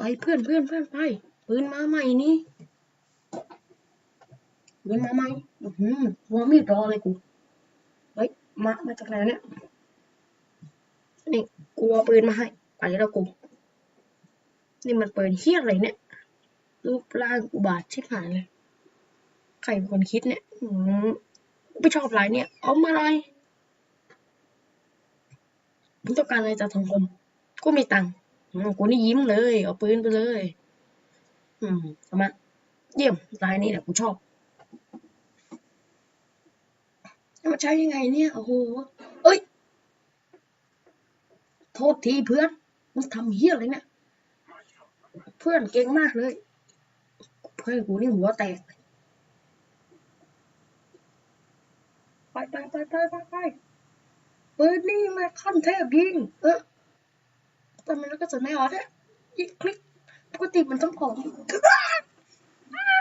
ไปเพื่อนไปปืนมาใหม่นี่ปืนมาใหม่วางมีดรอเลยกูเฮ้ยมาจากไหนเนี่ยนี่กูเอาปืนมาให้ไปแล้วกูนี่มันปืนเหี้ยอะไรเนี่ยรูปร่างอุบาทชิบหายเลยใครเป็นคนคิดเนี่ยไม่ชอบอะไรเนี่ยเอามาอะไรมึงต้องการอะไรจากสังคมกูมีตังค์กูนี่ยิ้มเลยเอาปืนไปเลยเอามาเยี่ยมลายนี้แหละกูชอบมันใช้ยังไงเนี่ยโอ้โหเอ้ยโทษทีเพื่อนมึงทำเหี้ยอะไรเนี่ยเพื่อนเก่งมากเลยเพื่อนกูนี่หัวแตกไปปืนนี่มาขั้นเทพยิงทำไมแล้วก็จะไม่ออดเนี่ยยิงคลิกปกติมันต้องออก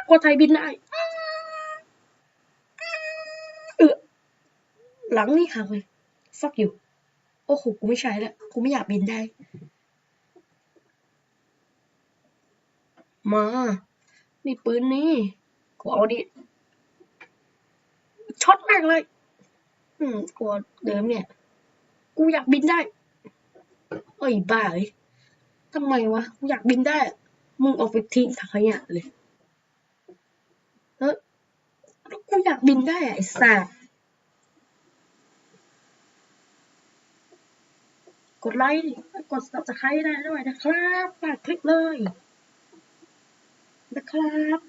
กดไทยบินได้หลังนี่หักเลยฟักอยู่โอ้โหกูไม่ใช่แล้วกูไม่อยากบินได้มานี่ปืนนี่กูเอาดิช็อตแม่งเลยกูเดิมเนี่ยกูอยากบินได้เอ้ยบ้าเลยทำไมวะกูอยากบินได้มึงเอาไปทิ้งถังขยะเลยกูอยากบินได้ไอ้สัสกดไลค์กด Subscribe ได้ด้วยนะครับฝากคลิปเลยนะครับ